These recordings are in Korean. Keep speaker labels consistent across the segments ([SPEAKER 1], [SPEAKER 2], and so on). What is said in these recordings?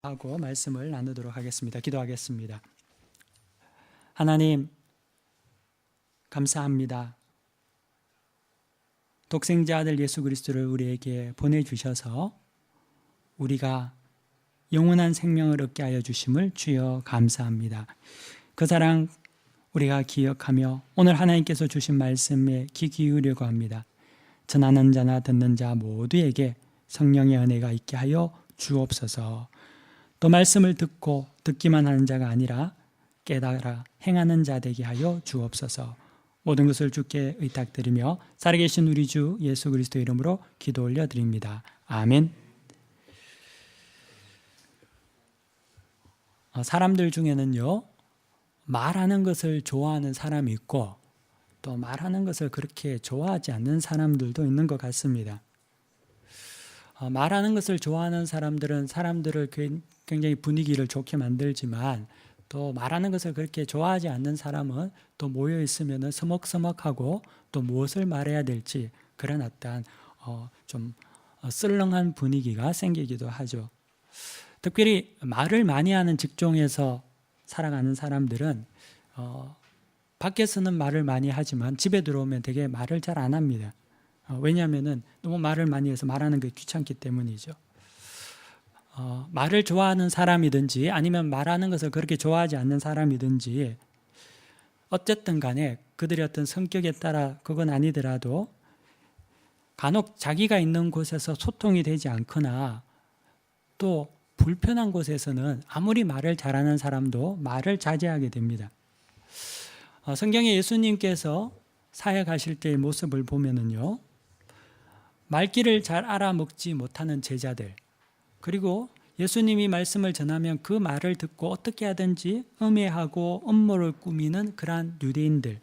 [SPEAKER 1] 하고 말씀을 나누도록 하겠습니다. 기도하겠습니다. 하나님, 감사합니다. 독생자 아들 예수 그리스도를 우리에게 보내주셔서 우리가 영원한 생명을 얻게 하여 주심을 주여 감사합니다. 그 사랑 우리가 기억하며 오늘 하나님께서 주신 말씀에 귀 기울이려고 합니다. 전하는 자나 듣는 자 모두에게 성령의 은혜가 있게 하여 주옵소서. 또 말씀을 듣고 듣기만 하는 자가 아니라 깨달아 행하는 자 되게 하여 주옵소서. 모든 것을 주께 의탁드리며 살아계신 우리 주 예수 그리스도 이름으로 기도 올려드립니다. 아멘. 사람들 중에는요, 말하는 것을 좋아하는 사람이 있고 또 말하는 것을 그렇게 좋아하지 않는 사람들도 있는 것 같습니다. 말하는 것을 좋아하는 사람들은 사람들을 굉장히 분위기를 좋게 만들지만 또 말하는 것을 그렇게 좋아하지 않는 사람은 또 모여 있으면 서먹서먹하고 또 무엇을 말해야 될지 그런 어떤 좀 썰렁한 분위기가 생기기도 하죠. 특별히 말을 많이 하는 직종에서 살아가는 사람들은 밖에서는 말을 많이 하지만 집에 들어오면 되게 말을 잘 안 합니다. 왜냐하면 너무 말을 많이 해서 말하는 게 귀찮기 때문이죠. 말을 좋아하는 사람이든지 아니면 말하는 것을 그렇게 좋아하지 않는 사람이든지 어쨌든 간에 그들의 어떤 성격에 따라 그건 아니더라도 간혹 자기가 있는 곳에서 소통이 되지 않거나 또 불편한 곳에서는 아무리 말을 잘하는 사람도 말을 자제하게 됩니다. 성경에 예수님께서 사역하실 때의 모습을 보면은요, 말귀를 잘 알아먹지 못하는 제자들, 그리고 예수님이 말씀을 전하면 그 말을 듣고 어떻게 하든지 음해하고 음모를 꾸미는 그러한 유대인들,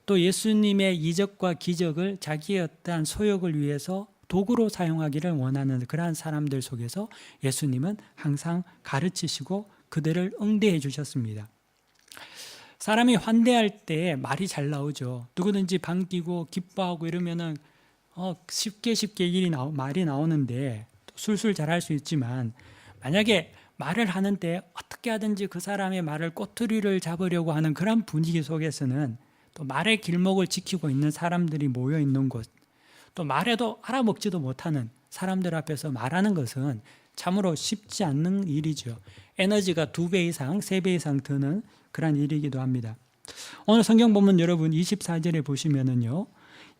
[SPEAKER 1] 또 예수님의 이적과 기적을 자기의 어떠한 소욕을 위해서 도구로 사용하기를 원하는 그러한 사람들 속에서 예수님은 항상 가르치시고 그들을 응대해 주셨습니다. 사람이 환대할 때 말이 잘 나오죠. 누구든지 반기고 기뻐하고 이러면은 쉽게 말이 나오는데 술술 잘할 수 있지만 만약에 말을 하는데 어떻게 하든지 그 사람의 말을 꼬투리를 잡으려고 하는 그런 분위기 속에서는 또 말의 길목을 지키고 있는 사람들이 모여 있는 곳, 또 말해도 알아먹지도 못하는 사람들 앞에서 말하는 것은 참으로 쉽지 않는 일이죠. 에너지가 2배 이상, 3배 이상 드는 그런 일이기도 합니다. 오늘 성경 본문 여러분 24절에 보시면은요,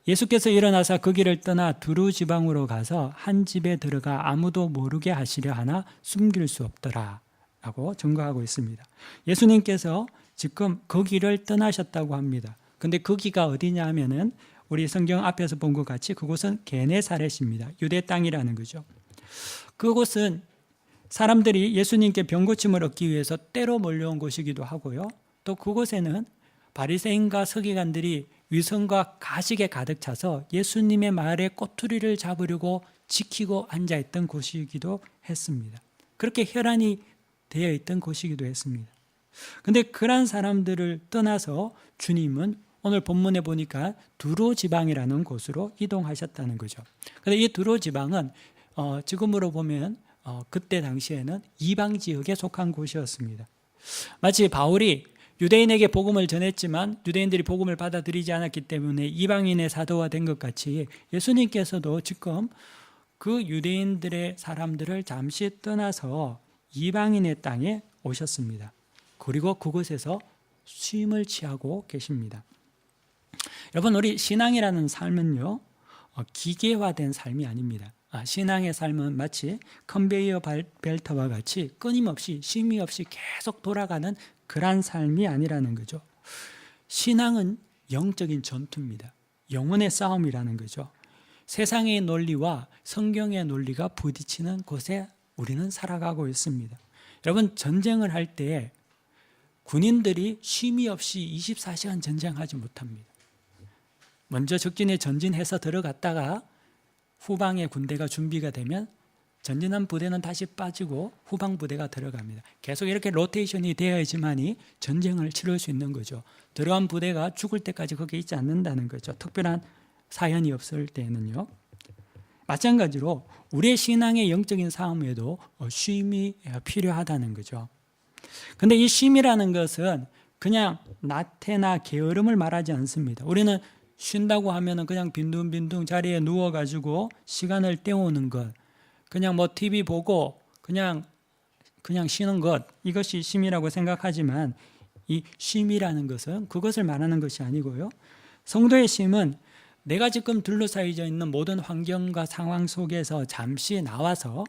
[SPEAKER 1] 예수께서 일어나서 그 길을 떠나 두루 지방으로 가서 한 집에 들어가 아무도 모르게 하시려 하나 숨길 수 없더라 라고 증거하고 있습니다. 예수님께서 지금 그 길을 떠나셨다고 합니다. 근데 거기가 어디냐 하면은 우리 성경 앞에서 본 것 같이 그곳은 게네사렛입니다. 유대 땅이라는 거죠. 그곳은 사람들이 예수님께 병고침을 얻기 위해서 때로 몰려온 곳이기도 하고요. 또 그곳에는 바리새인과 서기관들이 위선과 가식에 가득 차서 예수님의 말에 꼬투리를 잡으려고 지키고 앉아있던 곳이기도 했습니다. 그렇게 혈안이 되어 있던 곳이기도 했습니다. 그런데 그런 사람들을 떠나서 주님은 오늘 본문에 보니까 두로 지방이라는 곳으로 이동하셨다는 거죠. 그런데 이 두로 지방은 지금으로 보면 그때 당시에는 이방 지역에 속한 곳이었습니다. 마치 바울이 유대인에게 복음을 전했지만 유대인들이 복음을 받아들이지 않았기 때문에 이방인의 사도가 된 것 같이 예수님께서도 지금 그 유대인들의 사람들을 잠시 떠나서 이방인의 땅에 오셨습니다. 그리고 그곳에서 쉼을 취하고 계십니다. 여러분, 우리 신앙이라는 삶은요, 기계화된 삶이 아닙니다. 신앙의 삶은 마치 컨베이어 벨트와 같이 끊임없이 쉼이 없이 계속 돌아가는 그런 삶이 아니라는 거죠. 신앙은 영적인 전투입니다. 영혼의 싸움이라는 거죠. 세상의 논리와 성경의 논리가 부딪히는 곳에 우리는 살아가고 있습니다. 여러분, 전쟁을 할 때 군인들이 쉼이 없이 24시간 전쟁하지 못합니다. 먼저 적진에 전진해서 들어갔다가 후방의 군대가 준비가 되면 전진한 부대는 다시 빠지고 후방 부대가 들어갑니다. 계속 이렇게 로테이션이 되어야지만이 전쟁을 치를 수 있는 거죠. 들어간 부대가 죽을 때까지 거기에 있지 않는다는 거죠. 특별한 사연이 없을 때는요. 마찬가지로 우리의 신앙의 영적인 삶에도 쉼이 필요하다는 거죠. 근데 이 쉼이라는 것은 그냥 나태나 게으름을 말하지 않습니다. 우리는 쉰다고 하면은 그냥 빈둥빈둥 자리에 누워가지고 시간을 때우는 것, 그냥 뭐 TV 보고 그냥 쉬는 것, 이것이 쉼이라고 생각하지만 이 쉼이라는 것은 그것을 말하는 것이 아니고요. 성도의 쉼은 내가 지금 둘러싸여져 있는 모든 환경과 상황 속에서 잠시 나와서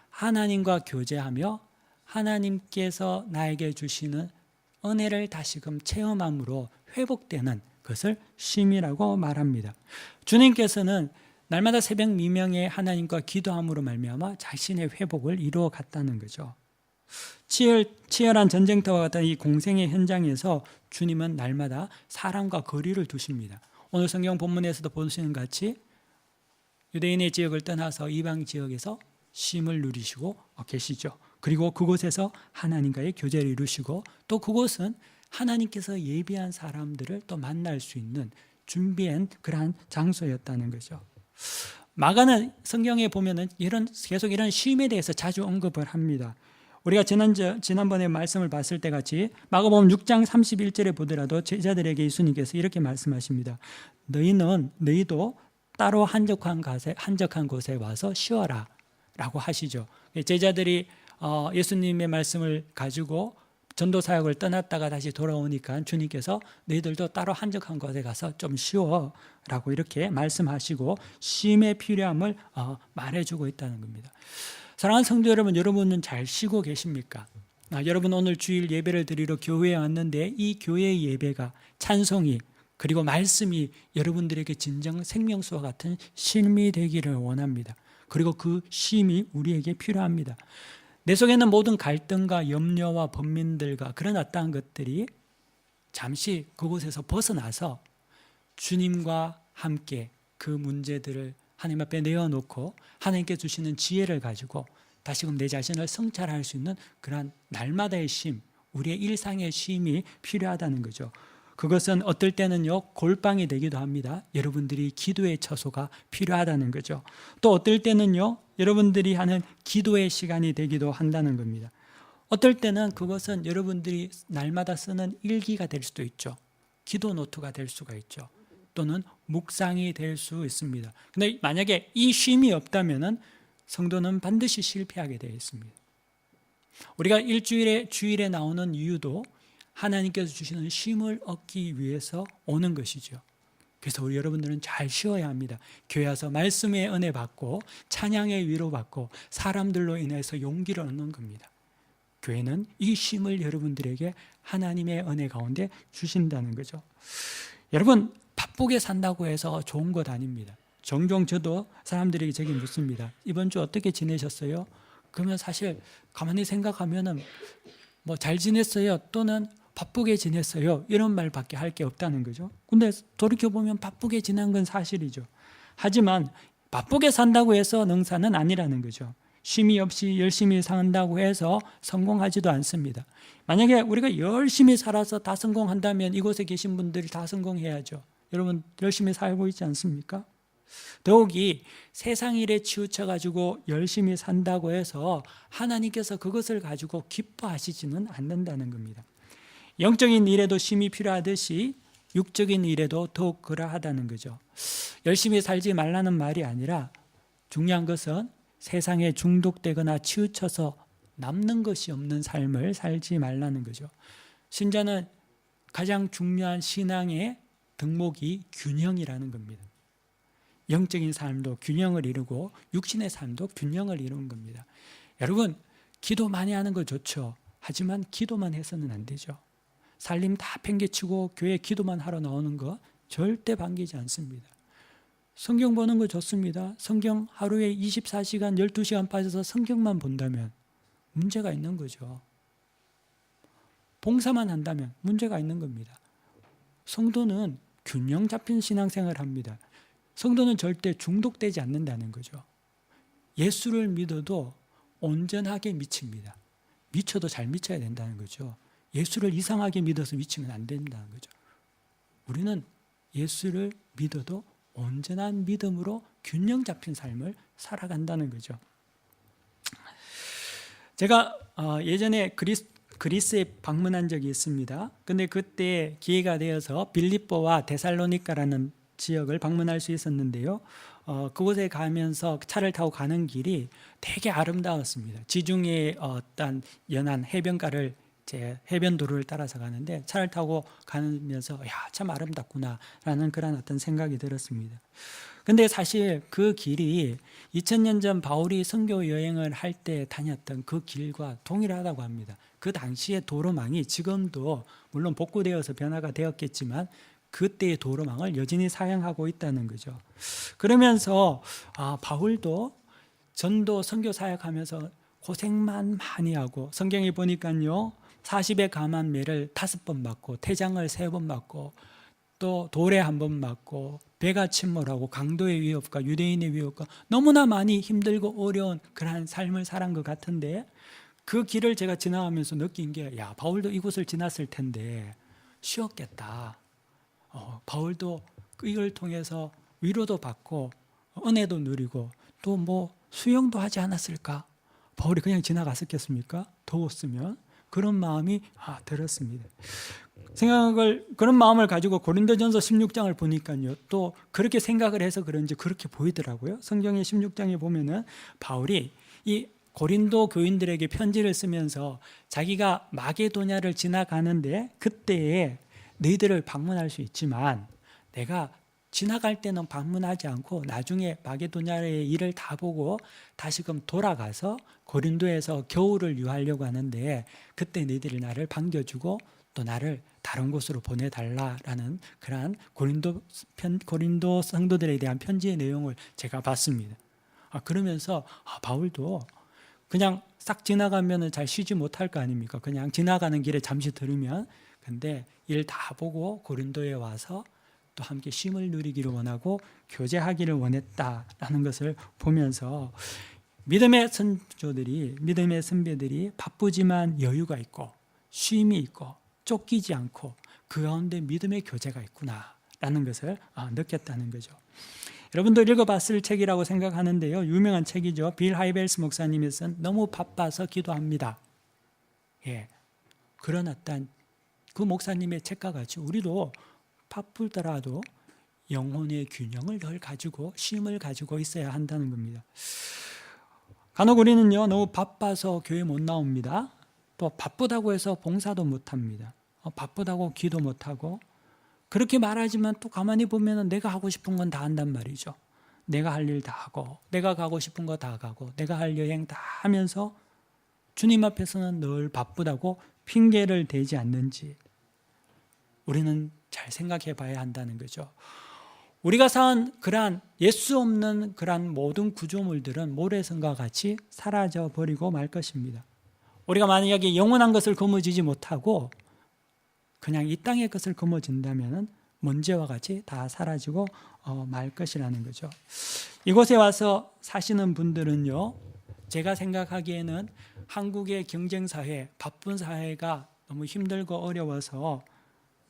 [SPEAKER 1] 하나님과 교제하며 하나님께서 나에게 주시는 은혜를 다시금 체험함으로 회복되는 것을 쉼이라고 말합니다. 주님께서는 날마다 새벽 미명에 하나님과 기도함으로 말미암아 자신의 회복을 이루어 갔다는 거죠. 치열한 전쟁터와 같은 이 공생의 현장에서 주님은 날마다 사람과 거리를 두십니다. 오늘 성경 본문에서도 보시는 같이 유대인의 지역을 떠나서 이방 지역에서 쉼을 누리시고 계시죠. 그리고 그곳에서 하나님과의 교제를 이루시고 또 그곳은 하나님께서 예비한 사람들을 또 만날 수 있는 준비한 그러한 장소였다는 거죠. 마가는 성경에 보면은 계속 이런 쉼에 대해서 자주 언급을 합니다. 우리가 지난번에 말씀을 봤을 때 같이 마가복음 6장 31절에 보더라도 제자들에게 예수님께서 이렇게 말씀하십니다. 너희도 따로 한적한 곳에 와서 쉬어라 라고 하시죠. 제자들이 예수님의 말씀을 가지고 전도 사역을 떠났다가 다시 돌아오니까 주님께서 너희들도 따로 한적한 곳에 가서 좀 쉬어 라고 이렇게 말씀하시고 쉼의 필요함을 말해주고 있다는 겁니다. 사랑하는 성도 여러분, 여러분은 잘 쉬고 계십니까? 여러분 오늘 주일 예배를 드리러 교회에 왔는데 이 교회의 예배가 찬송이 그리고 말씀이 여러분들에게 진정 생명수와 같은 쉼이 되기를 원합니다. 그리고 그 쉼이 우리에게 필요합니다. 내 속에는 모든 갈등과 염려와 번민들과 그런 어떠한 것들이 잠시 그곳에서 벗어나서 주님과 함께 그 문제들을 하나님 앞에 내어놓고 하나님께 주시는 지혜를 가지고 다시금 내 자신을 성찰할 수 있는 그러한 날마다의 쉼, 우리의 일상의 쉼이 필요하다는 거죠. 그것은 어떨 때는요 골방이 되기도 합니다. 여러분들이 기도의 처소가 필요하다는 거죠. 또 어떨 때는요 여러분들이 하는 기도의 시간이 되기도 한다는 겁니다. 어떨 때는 그것은 여러분들이 날마다 쓰는 일기가 될 수도 있죠. 기도 노트가 될 수가 있죠. 또는 묵상이 될 수 있습니다. 근데 만약에 이 쉼이 없다면은 성도는 반드시 실패하게 되어 있습니다. 우리가 주일에 나오는 이유도 하나님께서 주시는 쉼을 얻기 위해서 오는 것이죠. 그래서 우리 여러분들은 잘 쉬어야 합니다. 교회 와서 말씀의 은혜 받고 찬양의 위로 받고 사람들로 인해서 용기를 얻는 겁니다. 교회는 이 쉼을 여러분들에게 하나님의 은혜 가운데 주신다는 거죠. 여러분 바쁘게 산다고 해서 좋은 것 아닙니다. 종종 저도 사람들에게 저기 묻습니다. 이번 주 어떻게 지내셨어요? 그러면 사실 가만히 생각하면은 뭐 잘 지냈어요 또는 바쁘게 지냈어요 이런 말밖에 할 게 없다는 거죠. 근데 돌이켜보면 바쁘게 지난 건 사실이죠. 하지만 바쁘게 산다고 해서 능사는 아니라는 거죠. 쉼이 없이 열심히 산다고 해서 성공하지도 않습니다. 만약에 우리가 열심히 살아서 다 성공한다면 이곳에 계신 분들이 다 성공해야죠. 여러분 열심히 살고 있지 않습니까? 더욱이 세상 일에 치우쳐가지고 열심히 산다고 해서 하나님께서 그것을 가지고 기뻐하시지는 않는다는 겁니다. 영적인 일에도 쉼이 필요하듯이 육적인 일에도 더욱 그러하다는 거죠. 열심히 살지 말라는 말이 아니라 중요한 것은 세상에 중독되거나 치우쳐서 남는 것이 없는 삶을 살지 말라는 거죠. 신자는 가장 중요한 신앙의 덕목이 균형이라는 겁니다. 영적인 삶도 균형을 이루고 육신의 삶도 균형을 이루는 겁니다. 여러분 기도 많이 하는 거 좋죠. 하지만 기도만 해서는 안 되죠. 살림 다 팽개치고 교회 기도만 하러 나오는 거 절대 반기지 않습니다. 성경 보는 거 좋습니다. 성경 하루에 24시간 12시간 빠져서 성경만 본다면 문제가 있는 거죠. 봉사만 한다면 문제가 있는 겁니다. 성도는 균형 잡힌 신앙생활을 합니다. 성도는 절대 중독되지 않는다는 거죠. 예수를 믿어도 온전하게 미칩니다. 미쳐도 잘 미쳐야 된다는 거죠. 예수를 이상하게 믿어서 미치면 안 된다는 거죠. 우리는 예수를 믿어도 온전한 믿음으로 균형 잡힌 삶을 살아간다는 거죠. 제가 예전에 그리스에 방문한 적이 있습니다. 근데 그때 기회가 되어서 빌립보와 데살로니가라는 지역을 방문할 수 있었는데요. 그곳에 가면서 차를 타고 가는 길이 되게 아름다웠습니다. 지중해 어떤 연안 해변가를 해변도로를 따라서 가는데 차를 타고 가면서 참 아름답구나라는 그런 어떤 생각이 들었습니다. 근데 사실 그 길이 2000년 전 바울이 선교 여행을 할 때 다녔던 그 길과 동일하다고 합니다. 그 당시의 도로망이 지금도 물론 복구되어서 변화가 되었겠지만 그때의 도로망을 여전히 사용하고 있다는 거죠. 그러면서 바울도 전도 선교 사역하면서 고생만 많이 하고 성경에 보니까요 40의 감한 매를 5번 맞고 태장을 3번 맞고 또 돌에 1번 맞고 배가 침몰하고 강도의 위협과 유대인의 위협과 너무나 많이 힘들고 어려운 그러한 삶을 살은 것 같은데 그 길을 제가 지나가면서 느낀 게 바울도 이곳을 지났을 텐데 쉬었겠다. 바울도 이걸 통해서 위로도 받고 은혜도 누리고 또 뭐 수영도 하지 않았을까? 바울이 그냥 지나갔었겠습니까? 더웠으면 그런 마음이 들었습니다. 그런 마음을 가지고 고린도전서 16장을 보니까요 또 그렇게 생각을 해서 그런지 그렇게 보이더라고요. 성경의 16장에 보면은 바울이 이 고린도 교인들에게 편지를 쓰면서 자기가 마게도냐를 지나가는데 그때에 너희들을 방문할 수 있지만 내가 지나갈 때는 방문하지 않고 나중에 마게도냐의 일을 다 보고 다시금 돌아가서 고린도에서 겨울을 유하려고 하는데 그때 너희들이 나를 반겨주고 또 나를 다른 곳으로 보내달라라는 그러한 고린도 성도들에 대한 편지의 내용을 제가 봤습니다. 그러면서 바울도 그냥 싹 지나가면 잘 쉬지 못할 거 아닙니까? 그냥 지나가는 길에 잠시 들으면 근데 일 다 보고 고린도에 와서 또 함께 쉼을 누리기를 원하고 교제하기를 원했다라는 것을 보면서 믿음의 선배들이 바쁘지만 여유가 있고 쉼이 있고 쫓기지 않고 그 가운데 믿음의 교제가 있구나라는 것을 느꼈다는 거죠. 여러분도 읽어봤을 책이라고 생각하는데요. 유명한 책이죠. 빌 하이벨스 목사님이 쓴 너무 바빠서 기도합니다. 그런 어떤 그 목사님의 책과 같이 우리도 바쁘더라도 영혼의 균형을 늘 가지고 쉼을 가지고 있어야 한다는 겁니다. 간혹 우리는요 너무 바빠서 교회 못 나옵니다. 또 바쁘다고 해서 봉사도 못합니다. 바쁘다고 기도 못하고 그렇게 말하지만 또 가만히 보면 내가 하고 싶은 건 다 한단 말이죠. 내가 할 일 다 하고 내가 가고 싶은 거 다 가고 내가 할 여행 다 하면서 주님 앞에서는 늘 바쁘다고 핑계를 대지 않는지 우리는 잘 생각해 봐야 한다는 거죠. 우리가 산 그러한 예수 없는 그러한 모든 구조물들은 모래성과 같이 사라져 버리고 말 것입니다. 우리가 만약에 영원한 것을 거머쥐지 못하고 그냥 이 땅의 것을 거머쥔다면 먼지와 같이 다 사라지고 말 것이라는 거죠. 이곳에 와서 사시는 분들은요 제가 생각하기에는 한국의 경쟁사회, 바쁜 사회가 너무 힘들고 어려워서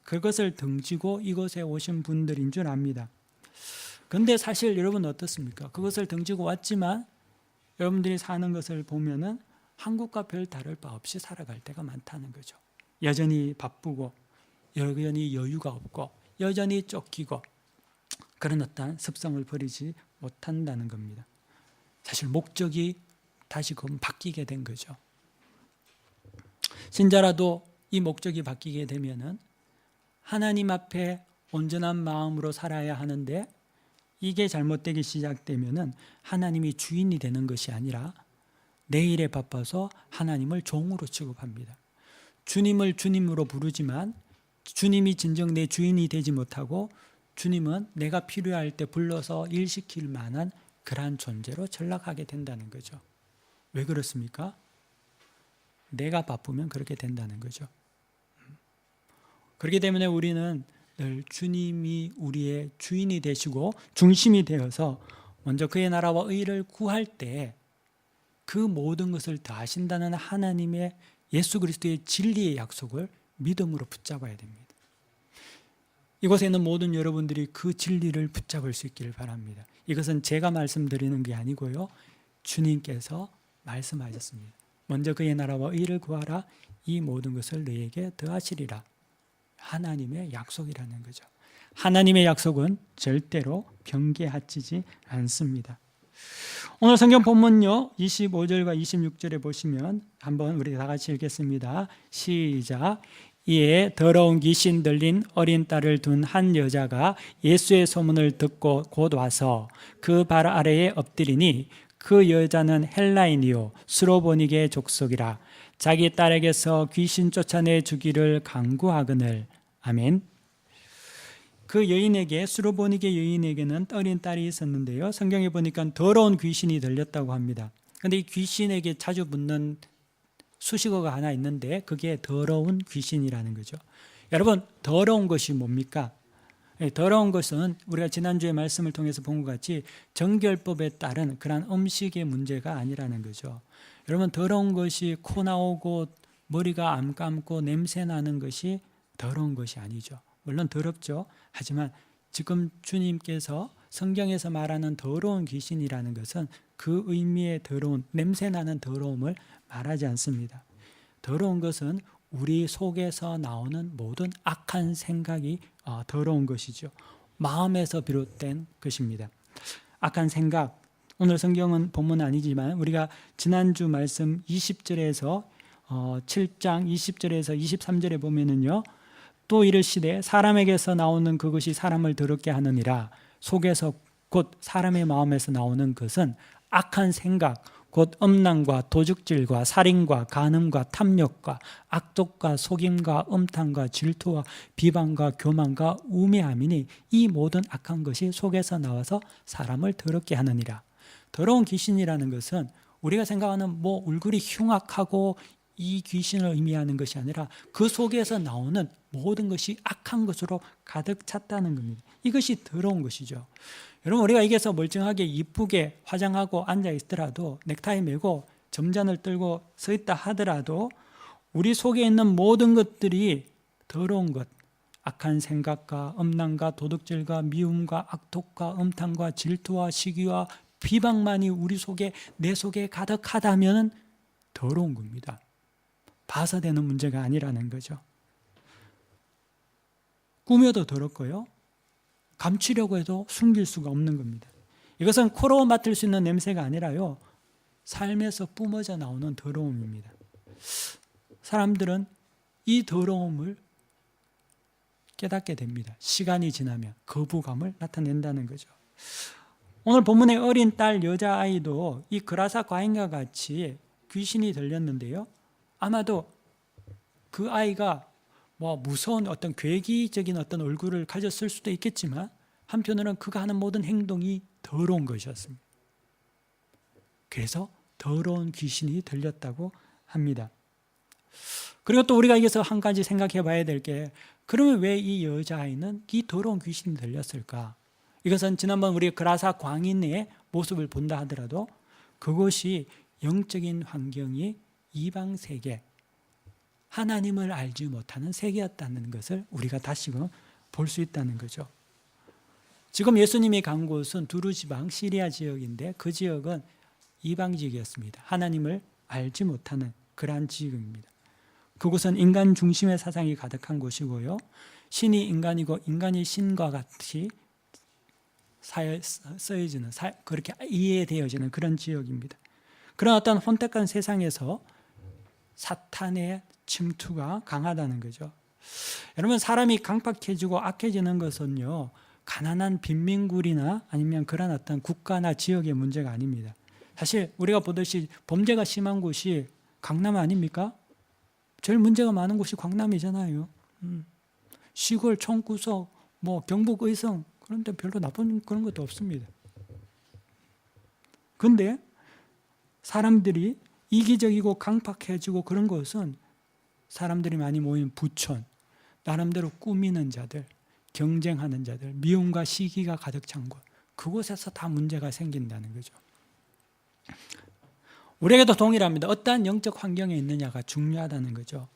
[SPEAKER 1] 그것을 등지고 이곳에 오신 분들인 줄 압니다. 그런데 사실 여러분 어떻습니까? 그것을 등지고 왔지만 여러분들이 사는 것을 보면은 한국과 별 다를 바 없이 살아갈 때가 많다는 거죠. 여전히 바쁘고 여전히 여유가 없고 여전히 쫓기고 그런 어떤 습성을 버리지 못한다는 겁니다. 사실 목적이 다시금 바뀌게 된 거죠. 신자라도 이 목적이 바뀌게 되면은 하나님 앞에 온전한 마음으로 살아야 하는데 이게 잘못되기 시작되면은 하나님이 주인이 되는 것이 아니라 내 일에 바빠서 하나님을 종으로 취급합니다. 주님을 주님으로 부르지만 주님이 진정 내 주인이 되지 못하고 주님은 내가 필요할 때 불러서 일시킬 만한 그러한 존재로 전락하게 된다는 거죠. 왜 그렇습니까? 내가 바쁘면 그렇게 된다는 거죠. 그렇기 때문에 우리는 늘 주님이 우리의 주인이 되시고 중심이 되어서 먼저 그의 나라와 의를 구할 때 그 모든 것을 다 하신다는 하나님의 예수 그리스도의 진리의 약속을 믿음으로 붙잡아야 됩니다. 이곳에 있는 모든 여러분들이 그 진리를 붙잡을 수 있기를 바랍니다. 이것은 제가 말씀드리는 게 아니고요. 주님께서 말씀하셨습니다. 먼저 그의 나라와 의를 구하라. 이 모든 것을 너희에게 더하시리라. 하나님의 약속이라는 거죠. 하나님의 약속은 절대로 변개하지 않습니다. 오늘 성경 본문요 25절과 26절에 보시면 한번 우리 다 같이 읽겠습니다. 시작. 이에 더러운 귀신 들린 어린 딸을 둔 한 여자가 예수의 소문을 듣고 곧 와서 그 발 아래에 엎드리니 그 여자는 헬라인이요 수로보니게 족속이라. 자기 딸에게서 귀신 쫓아내 주기를 간구하거늘. 아멘. 그 여인에게, 수로보니게 여인에게는 어린 딸이 있었는데요, 성경에 보니까 더러운 귀신이 들렸다고 합니다. 그런데 이 귀신에게 자주 붙는 수식어가 하나 있는데 그게 더러운 귀신이라는 거죠. 여러분, 더러운 것이 뭡니까? 더러운 것은 우리가 지난주에 말씀을 통해서 본 것 같이 정결법에 따른 그런 음식의 문제가 아니라는 거죠. 여러분, 더러운 것이 코 나오고 머리가 안 감고 냄새 나는 것이 더러운 것이 아니죠. 물론 더럽죠. 하지만 지금 주님께서 성경에서 말하는 더러운 귀신이라는 것은 그 의미의 더러운, 냄새 나는 더러움을 말하지 않습니다. 더러운 것은 우리 속에서 나오는 모든 악한 생각이 더러운 것이죠. 마음에서 비롯된 것입니다. 악한 생각, 오늘 성경은 본문 아니지만 우리가 지난주 말씀 20절에서 7장 20절에서 23절에 보면은요, 또 이르시되 사람에게서 나오는 그것이 사람을 더럽게 하느니라. 속에서 곧 사람의 마음에서 나오는 것은 악한 생각, 곧 음란과 도둑질과 살인과 간음과 탐욕과 악독과 속임과 음탕과 질투와 비방과 교만과 우매함이니 이 모든 악한 것이 속에서 나와서 사람을 더럽게 하느니라. 더러운 귀신이라는 것은 우리가 생각하는 뭐 얼굴이 흉악하고 이 귀신을 의미하는 것이 아니라 그 속에서 나오는 모든 것이 악한 것으로 가득 찼다는 겁니다. 이것이 더러운 것이죠. 여러분, 우리가 여기서 멀쩡하게 이쁘게 화장하고 앉아 있더라도, 넥타이 메고 점잔을 들고 서 있다 하더라도 우리 속에 있는 모든 것들이 더러운 것, 악한 생각과 음란과 도둑질과 미움과 악독과 음탕과 질투와 시기와 비방만이 우리 속에, 내 속에 가득하다면 더러운 겁니다. 봐서 되는 문제가 아니라는 거죠. 꾸며도 더럽고요, 감추려고 해도 숨길 수가 없는 겁니다. 이것은 코로 맡을 수 있는 냄새가 아니라요, 삶에서 뿜어져 나오는 더러움입니다. 사람들은 이 더러움을 깨닫게 됩니다. 시간이 지나면 거부감을 나타낸다는 거죠. 오늘 본문의 어린 딸 여자아이도 이 그라사 과인과 같이 귀신이 들렸는데요, 아마도 그 아이가 뭐 무서운 어떤 괴기적인 어떤 얼굴을 가졌을 수도 있겠지만 한편으로는 그가 하는 모든 행동이 더러운 것이었습니다. 그래서 더러운 귀신이 들렸다고 합니다. 그리고 또 우리가 여기서 한 가지 생각해 봐야 될 게, 그러면 왜 이 여자아이는 이 더러운 귀신이 들렸을까? 이것은 지난번 우리 그라사 광인의 모습을 본다 하더라도 그것이 영적인 환경이 이방 세계, 하나님을 알지 못하는 세계였다는 것을 우리가 다시금 볼 수 있다는 거죠. 지금 예수님이 간 곳은 두루 지방 시리아 지역인데 그 지역은 이방 지역이었습니다. 하나님을 알지 못하는 그러한 지역입니다. 그곳은 인간 중심의 사상이 가득한 곳이고요, 신이 인간이고 인간이 신과 같이 쓰여지는, 그렇게 이해되어지는 그런 지역입니다. 그런 어떤 혼탁한 세상에서 사탄의 침투가 강하다는 거죠. 여러분, 사람이 강팍해지고 악해지는 것은요, 가난한 빈민굴이나 아니면 그런 어떤 국가나 지역의 문제가 아닙니다. 사실 우리가 보듯이 범죄가 심한 곳이 강남 아닙니까? 제일 문제가 많은 곳이 강남이잖아요. 시골 총구석, 뭐 경북 의성, 그런데 별로 나쁜 그런 것도 없습니다. 그런데 사람들이 이기적이고 강팍해지고 그런 것은 사람들이 많이 모인 부촌, 나름대로 꾸미는 자들, 경쟁하는 자들, 미움과 시기가 가득 찬 곳, 그곳에서 다 문제가 생긴다는 거죠. 우리에게도 동일합니다. 어떠한 영적 환경에 있느냐가 중요하다는 거죠.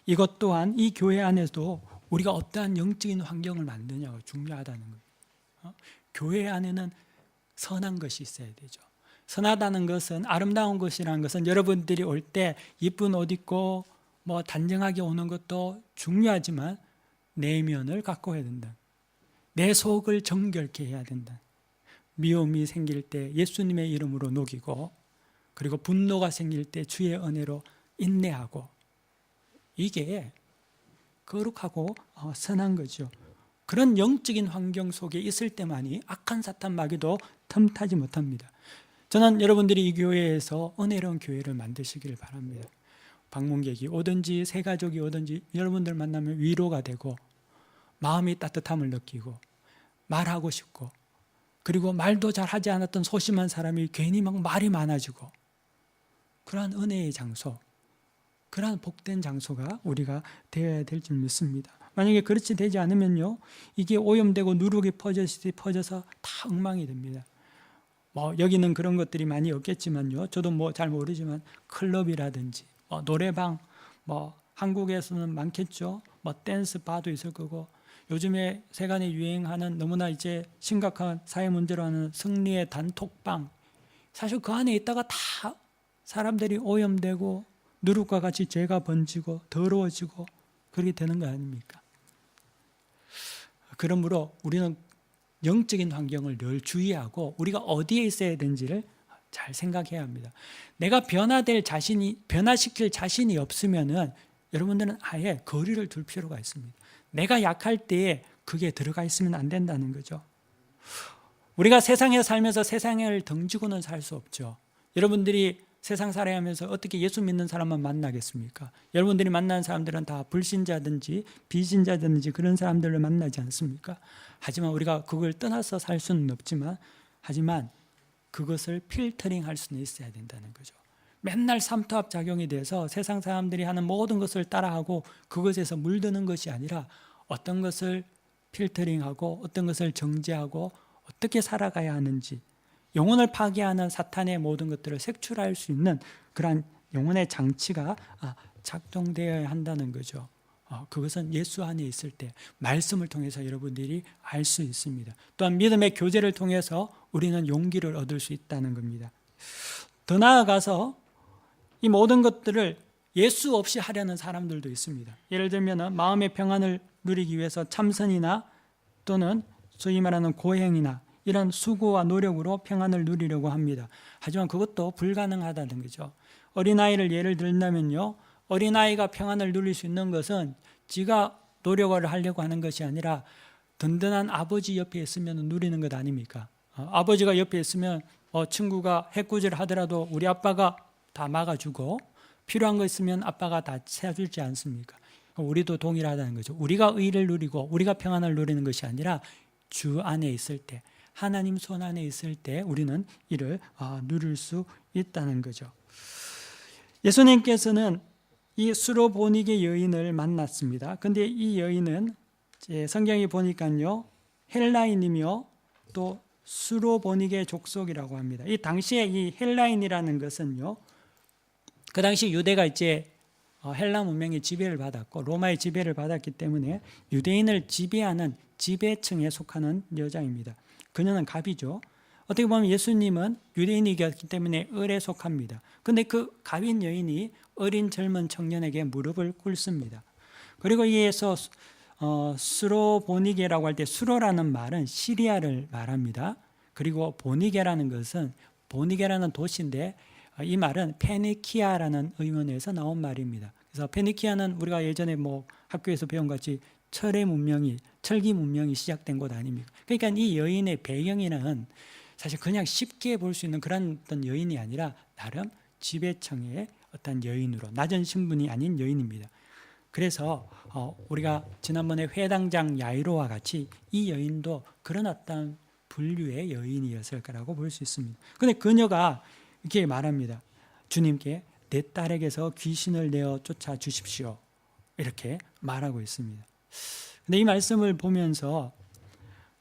[SPEAKER 1] 이것 또한 이 교회 안에도 우리가 어떠한 영적인 환경을 만드냐가 중요하다는 거예요. 교회 안에는 선한 것이 있어야 되죠. 선하다는 것은, 아름다운 것이라는 것은 여러분들이 올 때 이쁜 옷 입고 뭐 단정하게 오는 것도 중요하지만 내면을 가꿔야 된다. 내 속을 정결케 해야 된다. 미움이 생길 때 예수님의 이름으로 녹이고, 그리고 분노가 생길 때 주의 은혜로 인내하고, 이게 거룩하고 선한 거죠. 그런 영적인 환경 속에 있을 때만이 악한 사탄 마귀도 틈타지 못합니다. 저는 여러분들이 이 교회에서 은혜로운 교회를 만드시기를 바랍니다. 방문객이 오든지 새 가족이 오든지 여러분들 만나면 위로가 되고 마음이 따뜻함을 느끼고 말하고 싶고, 그리고 말도 잘 하지 않았던 소심한 사람이 괜히 막 말이 많아지고, 그러한 은혜의 장소, 그러한 복된 장소가 우리가 되어야 될 줄 믿습니다. 만약에 그렇지 되지 않으면요, 이게 오염되고 누룩이 퍼져서 다 엉망이 됩니다. 여기는 그런 것들이 많이 없겠지만요, 저도 잘 모르지만 클럽이라든지 노래방, 한국에서는 많겠죠. 댄스 바도 있을 거고, 요즘에 세간에 유행하는 너무나 이제 심각한 사회 문제로 하는 승리의 단톡방, 사실 그 안에 있다가 다 사람들이 오염되고 누룩과 같이 죄가 번지고 더러워지고 그렇게 되는 거 아닙니까? 그러므로 우리는 영적인 환경을 늘 주의하고 우리가 어디에 있어야 되는지를 잘 생각해야 합니다. 내가 변화시킬 자신이 없으면은 여러분들은 아예 거리를 둘 필요가 있습니다. 내가 약할 때에 그게 들어가 있으면 안 된다는 거죠. 우리가 세상에 살면서 세상을 등지고는 살 수 없죠. 여러분들이 세상 살아가면서 어떻게 예수 믿는 사람만 만나겠습니까? 여러분들이 만나는 사람들은 다 불신자든지 비신자든지 그런 사람들을 만나지 않습니까? 하지만 우리가 그걸 떠나서 살 수는 없지만, 하지만 그것을 필터링할 수는 있어야 된다는 거죠. 맨날 삼투압 작용이 돼서 세상 사람들이 하는 모든 것을 따라하고 그것에서 물드는 것이 아니라 어떤 것을 필터링하고 어떤 것을 정죄하고 어떻게 살아가야 하는지, 영혼을 파괴하는 사탄의 모든 것들을 색출할 수 있는 그러한 영혼의 장치가 작동되어야 한다는 거죠. 그것은 예수 안에 있을 때 말씀을 통해서 여러분들이 알 수 있습니다. 또한 믿음의 교제를 통해서 우리는 용기를 얻을 수 있다는 겁니다. 더 나아가서 이 모든 것들을 예수 없이 하려는 사람들도 있습니다. 예를 들면 마음의 평안을 누리기 위해서 참선이나 또는 소위 말하는 고행이나 이런 수고와 노력으로 평안을 누리려고 합니다. 하지만 그것도 불가능하다는 거죠. 어린아이를 예를 들자면요, 어린아이가 평안을 누릴 수 있는 것은 지가 노력을 하려고 하는 것이 아니라 든든한 아버지 옆에 있으면 누리는 것 아닙니까? 아버지가 옆에 있으면 친구가 해코지를 하더라도 우리 아빠가 다 막아주고, 필요한 거 있으면 아빠가 다 채워주지 않습니까? 우리도 동일하다는 거죠. 우리가 의를 누리고 우리가 평안을 누리는 것이 아니라 주 안에 있을 때, 하나님 손 안에 있을 때 우리는 이를 누릴 수 있다는 거죠. 예수님께서는 이 수로보니게 여인을 만났습니다. 근데 이 여인은 성경에 보니까요, 헬라인이며 또 수로보니게 족속이라고 합니다. 이 당시에 이 헬라인이라는 것은요, 그 당시 유대가 이제 헬라 문명의 지배를 받았고 로마의 지배를 받았기 때문에 유대인을 지배하는 지배층에 속하는 여자입니다. 그녀는 갑이죠. 어떻게 보면 예수님은 유대인이었기 때문에 을에 속합니다. 그런데 그 갑인 여인이 어린 젊은 청년에게 무릎을 꿇습니다. 그리고 이에서 수로보니게라고 할 때 수로라는 말은 시리아를 말합니다. 그리고 보니게라는 것은, 보니게라는 도시인데 이 말은 페니키아라는 의문에서 나온 말입니다. 그래서 페니키아는 우리가 예전에 학교에서 배운 같이 철기 문명이 시작된 곳 아닙니까? 그러니까 이 여인의 배경에는 사실 그냥 쉽게 볼 수 있는 그런 어떤 여인이 아니라 나름 지배층의 어떤 여인으로, 낮은 신분이 아닌 여인입니다. 그래서 우리가 지난번에 회당장 야이로와 같이 이 여인도 그런 어떤 분류의 여인이었을 거라고 볼 수 있습니다. 그런데 그녀가 이렇게 말합니다. 주님께 내 딸에게서 귀신을 내어 쫓아 주십시오. 이렇게 말하고 있습니다. 근데 이 말씀을 보면서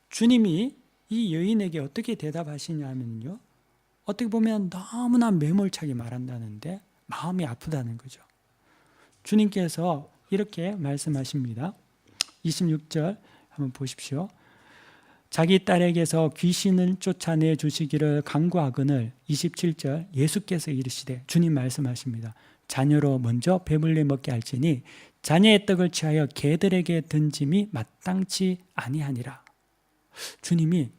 [SPEAKER 1] 주님이 이 여인에게 어떻게 대답하시냐면요, 어떻게 보면 너무나 매몰차게 말한다는데 마음이 아프다는 거죠. 주님께서 이렇게 말씀하십니다. 26절 한번 보십시오. 자기 딸에게서 귀신을 쫓아내 주시기를 간구하거늘 27절 예수께서 이르시되 주님 말씀하십니다. 자녀로 먼저 배불리 먹게 할지니 자녀의 떡을 취하여 개들에게 던짐이 마땅치 아니하니라. 주님이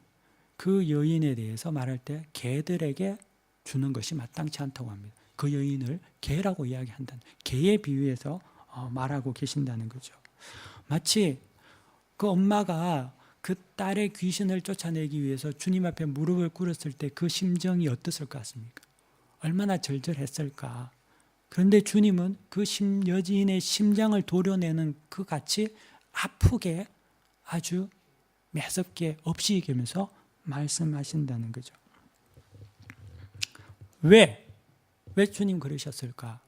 [SPEAKER 1] 그 여인에 대해서 말할 때 개들에게 주는 것이 마땅치 않다고 합니다. 그 여인을 개라고 이야기한다는, 개에 비유해서 말하고 계신다는 거죠. 마치 그 엄마가 그 딸의 귀신을 쫓아내기 위해서 주님 앞에 무릎을 꿇었을 때 그 심정이 어땠을 것 같습니까? 얼마나 절절했을까. 그런데 주님은 그 여인의 심장을 도려내는 그 같이 아프게 아주 매섭게 없이 이기면서 말씀하신다는 거죠. 왜 주님 그러셨을까?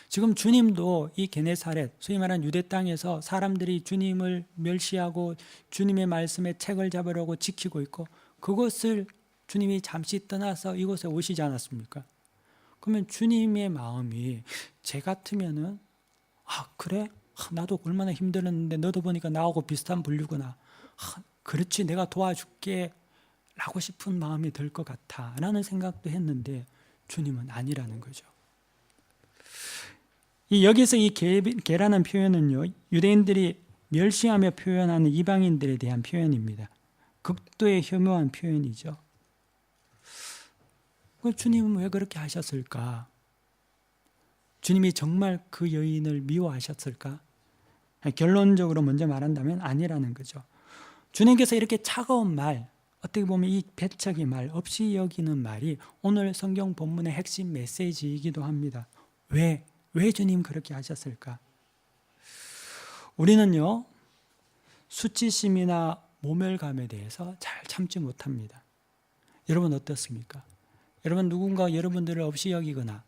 [SPEAKER 1] 지금 주님도 이 게네사렛, 소위 말하는 유대 땅에서 사람들이 주님을 멸시하고 주님의 말씀에 책을 잡으려고 지키고 있고, 그것을 주님이 잠시 떠나서 이곳에 오시지 않았습니까? 그러면 주님의 마음이 제 같으면은 그래? 나도 얼마나 힘들었는데 너도 보니까 나하고 비슷한 분류구나. 그렇지, 내가 도와줄게 라고 싶은 마음이 들 것 같아 라는 생각도 했는데 주님은 아니라는 거죠. 여기서 이 개라는 표현은요, 유대인들이 멸시하며 표현하는 이방인들에 대한 표현입니다. 극도의 혐오한 표현이죠. 주님은 왜 그렇게 하셨을까? 주님이 정말 그 여인을 미워하셨을까? 결론적으로 먼저 말한다면 아니라는 거죠. 주님께서 이렇게 차가운 말, 어떻게 보면 이 배척의 말, 없이 여기는 말이 오늘 성경 본문의 핵심 메시지이기도 합니다. 왜 주님 그렇게 하셨을까? 우리는요, 수치심이나 모멸감에 대해서 잘 참지 못합니다. 여러분 어떻습니까? 여러분 누군가 여러분들을 없이 여기거나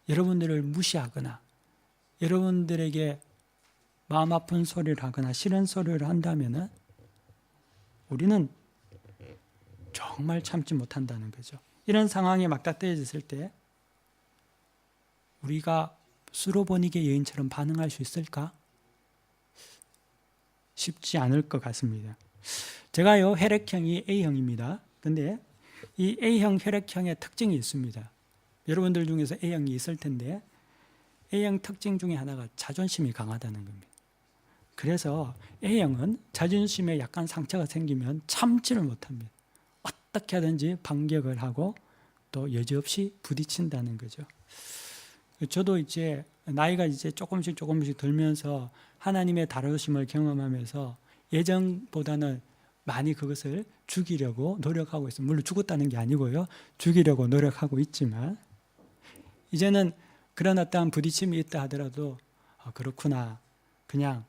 [SPEAKER 1] 여러분들을 무시하거나 여러분들에게 마음 아픈 소리를 하거나 싫은 소리를 한다면 우리는 정말 참지 못한다는 거죠. 이런 상황에 맞닥뜨려졌을 때 우리가 수로보니게 여인처럼 반응할 수 있을까? 쉽지 않을 것 같습니다. 제가요, 혈액형이 A형입니다. 근데 이 A형 혈액형의 특징이 있습니다. 여러분들 중에서 A형이 있을 텐데 A형 특징 중에 하나가 자존심이 강하다는 겁니다. 그래서 A형은 자존심에 약간 상처가 생기면 참지를 못합니다. 어떻게 하든지 반격을 하고 또 여지없이 부딪힌다는 거죠. 저도 이제 나이가 이제 조금씩 들면서 하나님의 다루심을 경험하면서 예전보다는 많이 그것을 죽이려고 노력하고 있어요. 물론 죽었다는 게 아니고요. 죽이려고 노력하고 있지만 이제는 그런 어떠한 부딪힘이 있다 하더라도 그렇구나. 그냥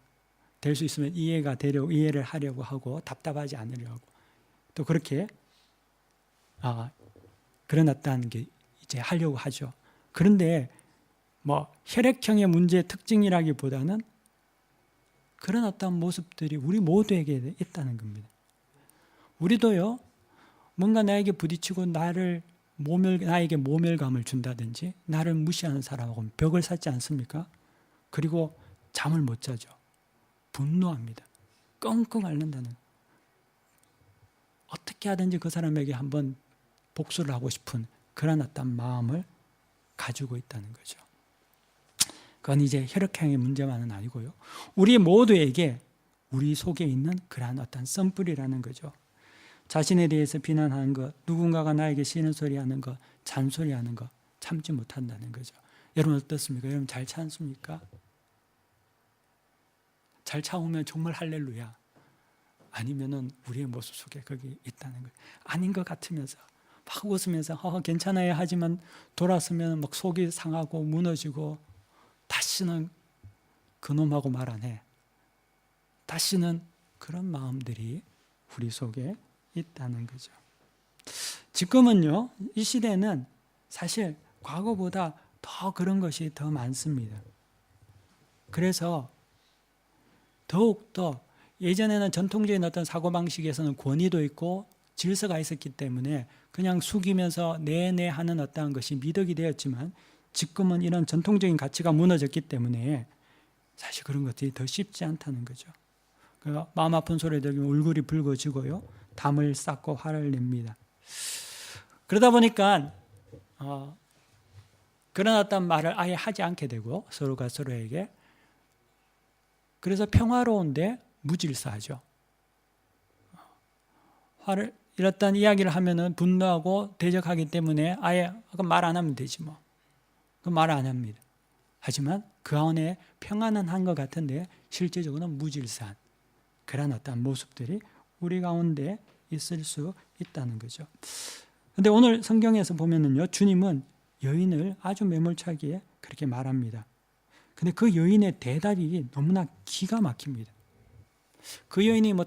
[SPEAKER 1] 될 수 있으면 이해를 하려고 하고 답답하지 않으려고 또 그렇게 그런 어떠한 게 이제 하려고 하죠. 그런데 혈액형의 문제의 특징이라기보다는 그런 어떤 모습들이 우리 모두에게 있다는 겁니다. 우리도요, 뭔가 나에게 부딪히고 나에게 모멸감을 준다든지 나를 무시하는 사람하고 벽을 쌓지 않습니까? 그리고 잠을 못 자죠. 분노합니다. 끙끙 앓는다는, 어떻게 하든지 그 사람에게 한번 복수를 하고 싶은 그런 어떤 마음을 가지고 있다는 거죠. 그건 이제 혈액형의 문제만은 아니고요. 우리 모두에게 우리 속에 있는 그러한 어떤 썬뿌리라는 거죠. 자신에 대해서 비난하는 것, 누군가가 나에게 싫은 소리 하는 것, 잔소리하는 것 참지 못한다는 거죠. 여러분 어떻습니까? 여러분 잘 참습니까? 잘 참으면 정말 할렐루야. 아니면은 우리의 모습 속에 거기 있다는 거예요. 아닌 것 같으면서 막 웃으면서 괜찮아요 하지만 돌아서면 막 속이 상하고 무너지고 다시는 그놈하고 말 안 해. 다시는 그런 마음들이 우리 속에 있다는 거죠. 지금은요, 이 시대는 사실 과거보다 더 그런 것이 더 많습니다. 그래서 더욱더 예전에는 전통적인 어떤 사고방식에서는 권위도 있고 질서가 있었기 때문에 그냥 숙이면서 네네 하는 어떠한 것이 미덕이 되었지만 지금은 이런 전통적인 가치가 무너졌기 때문에 사실 그런 것들이 더 쉽지 않다는 거죠. 그 마음 아픈 소리 들으면 얼굴이 붉어지고요. 담을 쌓고 화를 냅니다. 그러다 보니까 그런 어떤 말을 아예 하지 않게 되고 서로가 서로에게, 그래서 평화로운데 무질서하죠. 화를 이렇단 이야기를 하면은 분노하고 대적하기 때문에 아예 말 안 하면 되지 뭐. 그 말 안 합니다. 하지만 그 안에 평안은 한 것 같은데 실제적으로는 무질서한 그런 어떤 모습들이 우리 가운데 있을 수 있다는 거죠. 근데 오늘 성경에서 보면은요, 주님은 여인을 아주 매몰차게 그렇게 말합니다. 근데 그 여인의 대답이 너무나 기가 막힙니다. 그 여인이 뭐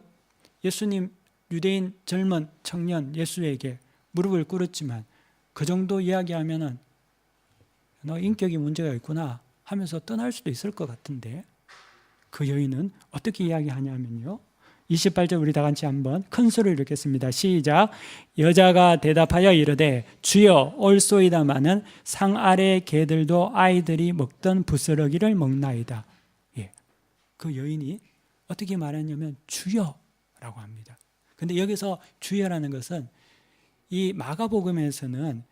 [SPEAKER 1] 예수님, 유대인 젊은 청년 예수에게 무릎을 꿇었지만 그 정도 이야기하면은 너 인격이 문제가 있구나 하면서 떠날 수도 있을 것 같은데, 그 여인은 어떻게 이야기하냐면요, 28절 우리 다 같이 한번 큰 소리로 읽겠습니다. 시작. 여자가 대답하여 이르되 주여 올소이다마는 상 아래 개들도 아이들이 먹던 부스러기를 먹나이다. 예. 그 여인이 어떻게 말했냐면 주여라고 합니다. 근데 여기서 주여라는 것은 이 마가복음에서는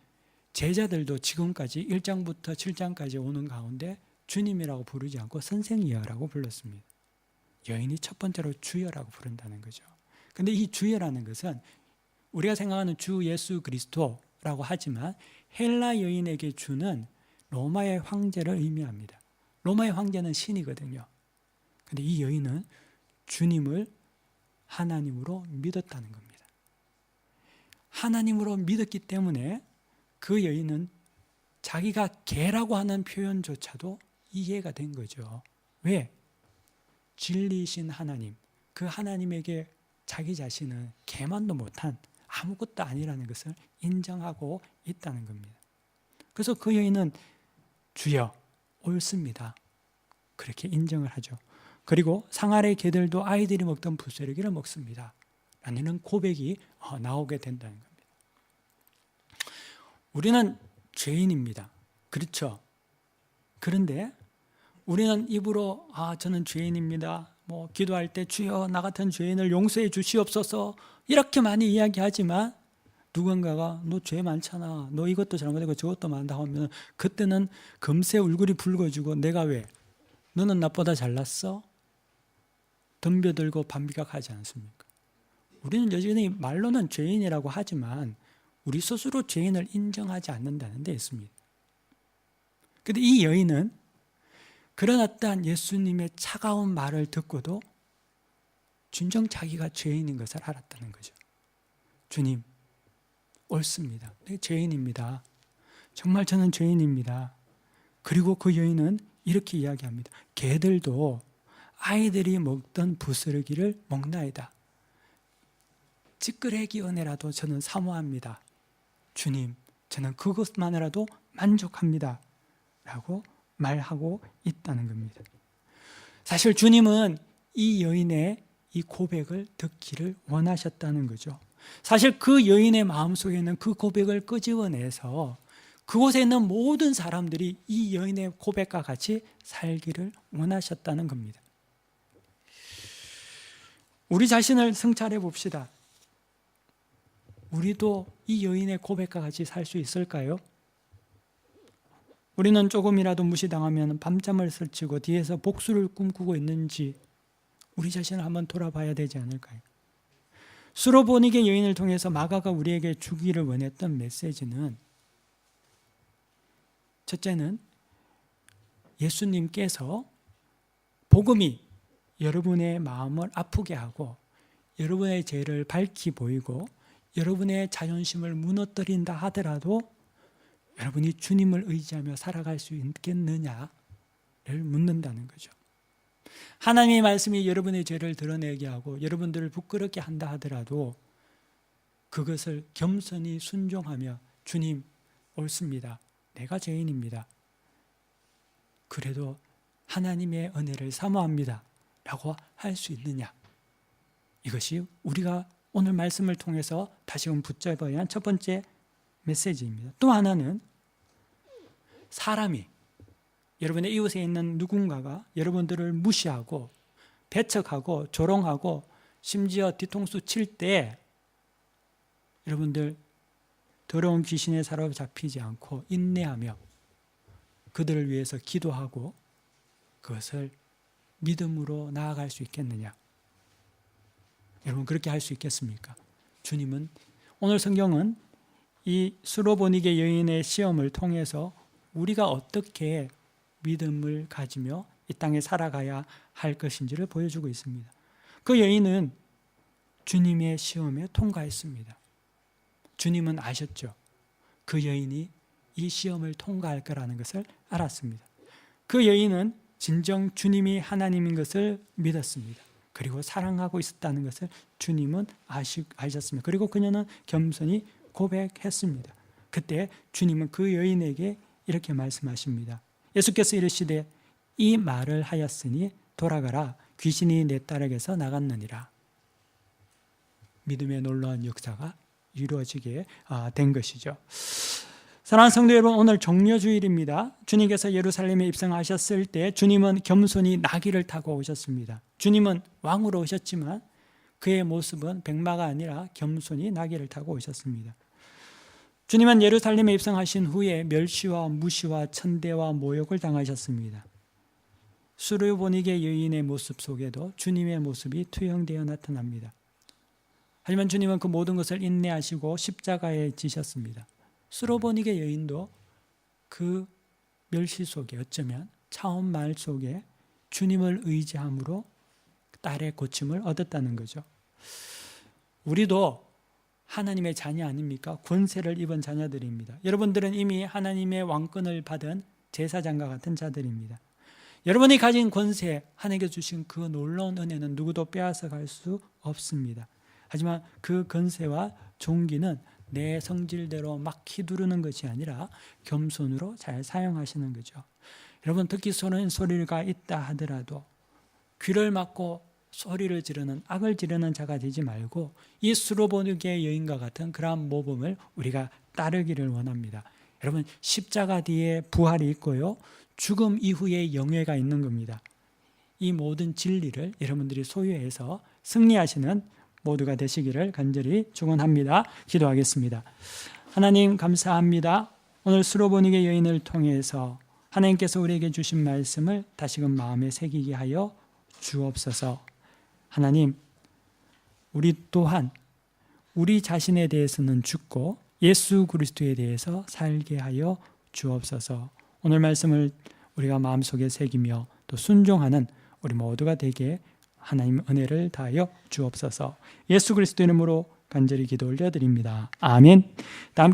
[SPEAKER 1] 제자들도 지금까지 1장부터 7장까지 오는 가운데 주님이라고 부르지 않고 선생이여라고 불렀습니다. 여인이 첫 번째로 주여라고 부른다는 거죠. 근데 이 주여라는 것은 우리가 생각하는 주 예수 그리스도라고 하지만 헬라 여인에게 주는 로마의 황제를 의미합니다. 로마의 황제는 신이거든요. 근데 이 여인은 주님을 하나님으로 믿었다는 겁니다. 하나님으로 믿었기 때문에 그 여인은 자기가 개라고 하는 표현조차도 이해가 된 거죠. 왜? 진리이신 하나님, 그 하나님에게 자기 자신은 개만도 못한 아무것도 아니라는 것을 인정하고 있다는 겁니다. 그래서 그 여인은 주여 옳습니다, 그렇게 인정을 하죠. 그리고 상 아래 개들도 아이들이 먹던 부스러기를 먹습니다 라는 고백이 나오게 된다는 겁니다. 우리는 죄인입니다. 그렇죠? 그런데 우리는 입으로 저는 죄인입니다, 뭐 기도할 때 주여 나 같은 죄인을 용서해 주시옵소서 이렇게 많이 이야기하지만 누군가가 너 죄 많잖아, 너 이것도 잘못하고 저것도 많다 하면 그때는 금세 얼굴이 붉어지고 내가 왜? 너는 나보다 잘났어? 덤벼들고 반비각하지 않습니까? 우리는 여전히 말로는 죄인이라고 하지만 우리 스스로 죄인을 인정하지 않는다는 데 있습니다. 그런데 이 여인은 그런 어떠한 예수님의 차가운 말을 듣고도 진정 자기가 죄인인 것을 알았다는 거죠. 주님, 옳습니다. 네, 죄인입니다. 정말 저는 죄인입니다. 그리고 그 여인은 이렇게 이야기합니다. 개들도 아이들이 먹던 부스러기를 먹나이다. 찌끄레기 은혜라도 저는 사모합니다. 주님, 저는 그것만이라도 만족합니다 라고 말하고 있다는 겁니다. 사실 주님은 이 여인의 이 고백을 듣기를 원하셨다는 거죠. 사실 그 여인의 마음속에는 그 고백을 끄집어내서 그곳에 있는 모든 사람들이 이 여인의 고백과 같이 살기를 원하셨다는 겁니다. 우리 자신을 성찰해 봅시다. 우리도 이 여인의 고백과 같이 살 수 있을까요? 우리는 조금이라도 무시당하면 밤잠을 설치고 뒤에서 복수를 꿈꾸고 있는지 우리 자신을 한번 돌아봐야 되지 않을까요? 수로보니게 여인을 통해서 마가가 우리에게 주기를 원했던 메시지는, 첫째는 예수님께서 복음이 여러분의 마음을 아프게 하고 여러분의 죄를 밝히 보이고 여러분의 자존심을 무너뜨린다 하더라도 여러분이 주님을 의지하며 살아갈 수 있겠느냐를 묻는다는 거죠. 하나님의 말씀이 여러분의 죄를 드러내게 하고 여러분들을 부끄럽게 한다 하더라도 그것을 겸손히 순종하며 주님, 옳습니다, 내가 죄인입니다, 그래도 하나님의 은혜를 사모합니다 라고 할 수 있느냐, 이것이 우리가 오늘 말씀을 통해서 다시금 붙잡아야 한 첫 번째 메시지입니다. 또 하나는 사람이, 여러분의 이웃에 있는 누군가가 여러분들을 무시하고 배척하고 조롱하고 심지어 뒤통수 칠 때 여러분들 더러운 귀신에 사로잡히지 않고 인내하며 그들을 위해서 기도하고 그것을 믿음으로 나아갈 수 있겠느냐? 여러분 그렇게 할 수 있겠습니까? 주님은 오늘 성경은 이 수로보니게 여인의 시험을 통해서 우리가 어떻게 믿음을 가지며 이 땅에 살아가야 할 것인지를 보여주고 있습니다. 그 여인은 주님의 시험에 통과했습니다. 주님은 아셨죠? 그 여인이 이 시험을 통과할 거라는 것을 알았습니다. 그 여인은 진정 주님이 하나님인 것을 믿었습니다. 그리고 사랑하고 있었다는 것을 주님은 아셨습니다. 그리고 그녀는 겸손히 고백했습니다. 그때 주님은 그 여인에게 이렇게 말씀하십니다. 예수께서 이르시되 이 말을 하였으니 돌아가라 귀신이 내 딸에게서 나갔느니라. 믿음의 놀라운 역사가 이루어지게 된 것이죠. 사랑하는 성도 여러분, 오늘 종려주일입니다. 주님께서 예루살렘에 입성하셨을 때 주님은 겸손히 나귀를 타고 오셨습니다. 주님은 왕으로 오셨지만 그의 모습은 백마가 아니라 겸손히 나귀를 타고 오셨습니다. 주님은 예루살렘에 입성하신 후에 멸시와 무시와 천대와 모욕을 당하셨습니다. 수르보니게 여인의 모습 속에도 주님의 모습이 투영되어 나타납니다. 하지만 주님은 그 모든 것을 인내하시고 십자가에 지셨습니다. 수로보니게 여인도 그 멸시 속에 어쩌면 차원 말 속에 주님을 의지함으로 딸의 고침을 얻었다는 거죠. 우리도 하나님의 자녀 아닙니까? 권세를 입은 자녀들입니다. 여러분들은 이미 하나님의 왕권을 받은 제사장과 같은 자들입니다. 여러분이 가진 권세, 하나님께 주신 그 놀라운 은혜는 누구도 빼앗아 갈 수 없습니다. 하지만 그 권세와 종기는 내 성질대로 막 휘두르는 것이 아니라 겸손으로 잘 사용하시는 거죠. 여러분 듣기 싫은 소리가 있다 하더라도 귀를 막고 소리를 지르는 악을 지르는 자가 되지 말고 이 수로보니게 여인과 같은 그러한 모범을 우리가 따르기를 원합니다. 여러분 십자가 뒤에 부활이 있고요. 죽음 이후에 영예가 있는 겁니다. 이 모든 진리를 여러분들이 소유해서 승리하시는 모두가 되시기를 간절히 축원합니다. 기도하겠습니다. 하나님 감사합니다. 오늘 수로보니게 여인을 통해서 하나님께서 우리에게 주신 말씀을 다시금 마음에 새기게 하여 주옵소서. 하나님, 우리 또한 우리 자신에 대해서는 죽고 예수 그리스도에 대해서 살게 하여 주옵소서. 오늘 말씀을 우리가 마음속에 새기며 또 순종하는 우리 모두가 되게 하나님 은혜를 다하여 주옵소서. 예수 그리스도 이름으로 간절히 기도 올려드립니다. 아멘. 다음